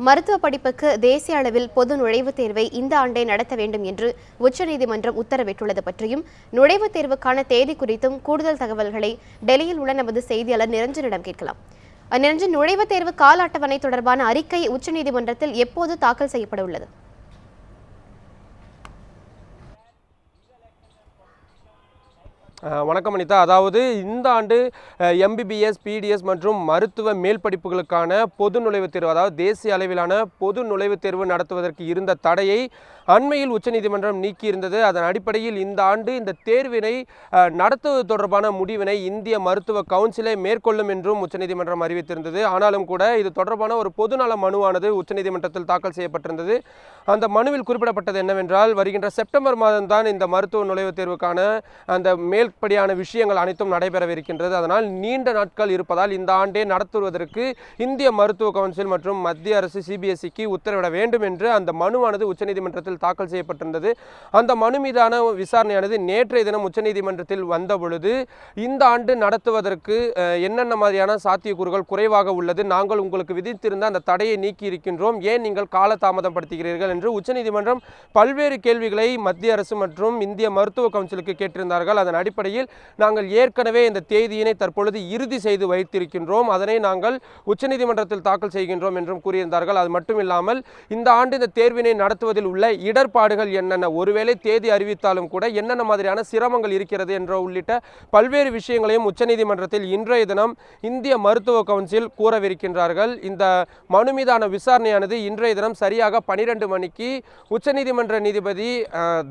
மருத்துவ படிப்புக்கு தேசிய அளவில் பொது நுழைவுத் தேர்வை இந்த ஆண்டே நடத்த வேண்டும் என்று உச்சநீதிமன்றம் உத்தரவிட்டுள்ளது பற்றியும் நுழைவுத் தேர்வுக்கான தேதி குறித்தும் கூடுதல் தகவல்களை டெல்லியில் உள்ள நமது செய்தியாளர் நிரஞ்சனிடம் கேட்கலாம். நிரஞ்சன், நுழைவுத் தேர்வு கால அட்டவணை தொடர்பான அறிக்கை உச்சநீதிமன்றத்தில் எப்போது தாக்கல் செய்யப்பட உள்ளது? வணக்கம் அனிதா. அதாவது இந்த ஆண்டு எம்பிபிஎஸ், பிடிஎஸ் மற்றும் மருத்துவ மேல் படிப்புகளுக்கான பொது நுழைவுத் தேர்வு, அதாவது தேசிய அளவிலான பொது நுழைவுத் தேர்வு நடத்துவதற்கு இருந்த தடையை அண்மையில் உச்சநீதிமன்றம் நீக்கியிருந்தது. அதன் அடிப்படையில் இந்த ஆண்டு இந்த தேர்வினை நடத்துவது தொடர்பான முடிவினை இந்திய மருத்துவ கவுன்சிலை மேற்கொள்ளும் என்றும் உச்சநீதிமன்றம் அறிவித்திருந்தது. ஆனாலும் கூட இது தொடர்பான ஒரு பொதுநல மனுவானது உச்சநீதிமன்றத்தில் தாக்கல் செய்யப்பட்டிருந்தது. அந்த மனுவில் குறிப்பிடப்பட்டது என்னவென்றால், வருகின்ற செப்டம்பர் மாதம்தான் இந்த மருத்துவ நுழைவுத் தேர்வுக்கான அந்த மேல்படியான விஷயங்கள் அனைத்தும் நடைபெறவிருக்கின்றது. அதனால் நீண்ட நாட்கள் இருப்பதால் இந்த ஆண்டே நடத்துவதற்கு இந்திய மருத்துவ கவுன்சில் மற்றும் மத்திய அரசு சிபிஎஸ்இக்கு உத்தரவிட வேண்டும் என்று அந்த மனுவானது உச்சநீதிமன்றத்தில் தாக்கல் செய்யப்பட்டிருந்தது. அந்த மனு மீதான விசாரணையானது நேற்றைய தினம் உச்சநீதிமன்றத்தில் வந்த பொழுது இந்த ஆண்டு நடத்துவதற்கு என்னென்ன மாதிரியான சாத்தியக்கூறுகள் குறைவாக உள்ளது, நாங்கள் உங்களுக்கு விதித்திருந்த அந்த தடையை நீக்கி இருக்கின்றோம், ஏன் நீங்கள் காலதாமதப்படுத்துகிறீர்கள் என்று உச்சநீதிமன்றம் பல்வேறு கேள்விகளை மத்திய அரசு மற்றும் இந்திய மருத்துவ கவுன்சிலுக்கு கேட்டிருந்தார்கள். அதன் அடிப்படையில் நாங்கள் ஏற்கனவே இந்த தேதியினை தற்பொழுது இறுதி செய்து வைத்திருக்கின்றோம், அதனை நாங்கள் உச்சநீதிமன்றத்தில் தாக்கல் செய்கின்றோம் என்றும் கூறியிருந்தார்கள். அது மட்டுமில்லாமல் இந்த ஆண்டு இந்த தேர்வினை நடத்துவதில் உள்ள இடர்பாடுகள் என்னென்ன, ஒருவேளை தேதி அறிவித்தாலும் கூட என்னென்ன மாதிரியான சிரமங்கள் இருக்கிறது என்ற உள்ளிட்ட பல்வேறு விஷயங்களையும் உச்சநீதிமன்றத்தில் இன்றைய தினம் இந்திய மருத்துவ கவுன்சில் கூறவிருக்கின்றார்கள். இந்த மனு மீதான விசாரணையானது இன்றைய தினம் சரியாக 12 மணிக்கு உச்சநீதிமன்ற நீதிபதி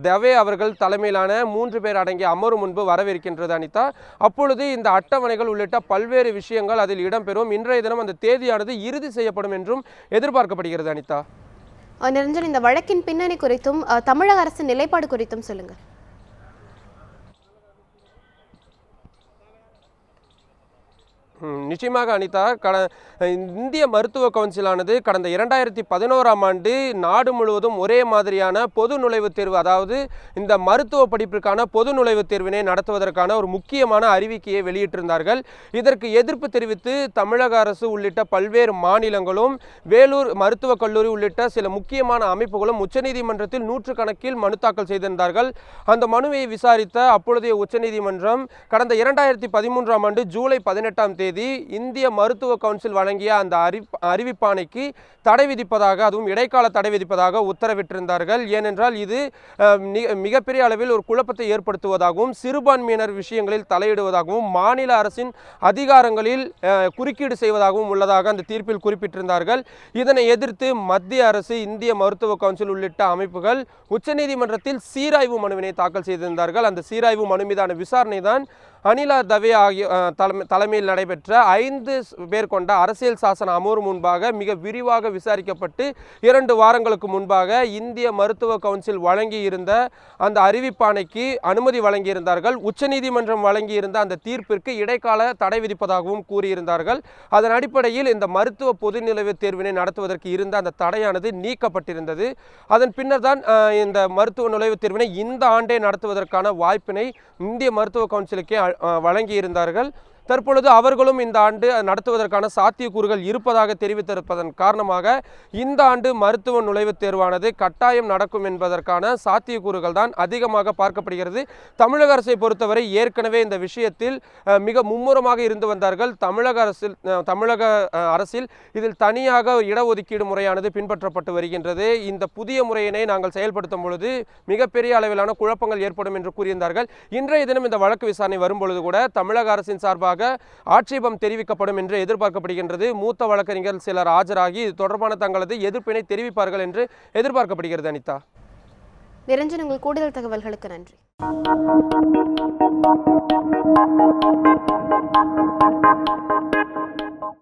தவே அவர்கள் தலைமையிலான 3 பேர் அடங்கிய அமர்வு முன்பு வரவிருக்கின்றது அனிதா. அப்பொழுது இந்த அட்டவணைகள் உள்ளிட்ட பல்வேறு விஷயங்கள் அதில் இடம்பெறும். இன்றைய தினம் அந்த தேதியானது இறுதி செய்யப்படும் என்றும் எதிர்பார்க்கப்படுகிறது அனிதா. நிரஞ்சன், இந்த வழக்கின் பின்னணி குறித்தும் தமிழக அரசின் நிலைப்பாடு குறித்தும் சொல்லுங்கள். நிச்சயமாக அனிதா, இந்திய மருத்துவ கவுன்சிலானது கடந்த 2011ஆம் ஆண்டு நாடு முழுவதும் ஒரே மாதிரியான பொது நுழைவுத் தேர்வு, அதாவது இந்த மருத்துவ படிப்பிற்கான பொது நுழைவுத் தேர்வினை நடத்துவதற்கான ஒரு முக்கியமான அறிவிக்கையை வெளியிட்டிருந்தார்கள். இதற்கு எதிர்ப்பு தெரிவித்து தமிழக அரசு உள்ளிட்ட பல்வேறு மாநிலங்களும் வேலூர் மருத்துவக் கல்லூரி உள்ளிட்ட சில முக்கியமான அமைப்புகளும் உச்சநீதிமன்றத்தில் நூற்றுக்கணக்கில் மனு தாக்கல் செய்திருந்தார்கள். அந்த மனுவை விசாரித்த அப்பொழுதைய உச்சநீதிமன்றம் கடந்த 2013ஆம் ஆண்டு ஜூலை 18ஆம் தேதி இந்திய மருத்துவ கவுன்சில் வழங்கிய அந்த அறிவிப்பாணைக்கு தடை விதிப்பதாக, அதுவும் இடைக்கால தடை விதிப்பதாக உத்தரவிட்டிருந்தார்கள். ஏனென்றால் இது மிகப்பெரிய அளவில் ஒரு குழப்பத்தை ஏற்படுத்துவதாகவும் சிறுபான்மையினர் விஷயங்களில் தலையிடுவதாகவும் மாநில அரசின் அதிகாரங்களில் குறுக்கீடு செய்வதாகவும் உள்ளதாக அந்த தீர்ப்பில் குறிப்பிட்டிருந்தார்கள். இதனை எதிர்த்து மத்திய அரசு, இந்திய மருத்துவ கவுன்சில் உள்ளிட்ட அமைப்புகள் உச்சநீதிமன்றத்தில் சீராய்வு மனுவினை தாக்கல் செய்திருந்தார்கள். அந்த சீராய்வு மனு மீதான விசாரணை தான் அனிலா தவே ஆகிய தலைமையில் நடைபெற்ற 5 பேர் கொண்ட அரசியல் சாசன அமர்வு முன்பாக மிக விரிவாக விசாரிக்கப்பட்டு 2 வாரங்களுக்கு முன்பாக இந்திய மருத்துவ கவுன்சில் வழங்கியிருந்த அந்த அறிவிப்பாணைக்கு அனுமதி வழங்கியிருந்தார்கள். உச்சநீதிமன்றம் வழங்கியிருந்த அந்த தீர்ப்பிற்கு இடைக்கால தடை விதிப்பதாகவும் கூறியிருந்தார்கள். அதன் அடிப்படையில் இந்த மருத்துவ பொது நுழைவுத் தேர்வினை நடத்துவதற்கு இருந்த அந்த தடையானது நீக்கப்பட்டிருந்தது. அதன் பின்னர் தான் இந்த மருத்துவ நுழைவுத் தேர்வினை இந்த ஆண்டே நடத்துவதற்கான வாய்ப்பினை இந்திய மருத்துவ கவுன்சிலுக்கே வழங்கியிருந்தார்கள். தற்பொழுது அவர்களும் இந்த ஆண்டு நடத்துவதற்கான சாத்தியக்கூறுகள் இருப்பதாக தெரிவித்திருப்பதன் காரணமாக இந்த ஆண்டு மருத்துவ நுழைவுத் தேர்வானது கட்டாயம் நடக்கும் என்பதற்கான சாத்தியக்கூறுகள் தான் அதிகமாக பார்க்கப்படுகிறது. தமிழக அரசை பொறுத்தவரை ஏற்கனவே இந்த விஷயத்தில் மிக மும்முரமாக இருந்து வந்தார்கள். தமிழக அரசில் இதில் தனியாக இடஒதுக்கீடு முறையானது பின்பற்றப்பட்டு வருகின்றது. இந்த புதிய முறையினை நாங்கள் செயல்படுத்தும் பொழுது மிகப்பெரிய அளவிலான குழப்பங்கள் ஏற்படும் என்று கூறியிருந்தார்கள். இன்றைய தினம் இந்த வழக்கு விசாரணை வரும்பொழுது கூட தமிழக அரசின் சார்பாக ஆட்சேபம் தெரிவிக்கப்படும் என்று எதிர்பார்க்கப்படுகின்றது. மூத்த வழக்கறிஞர்கள் சிலர் ஆஜராகி இது தொடர்பான தங்களது எதிர்ப்பினை தெரிவிப்பார்கள் என்று எதிர்பார்க்கப்படுகிறது அனிதா. நிரஞ்சன், உங்கள் கூடுதல் தகவல்களுக்கு நன்றி.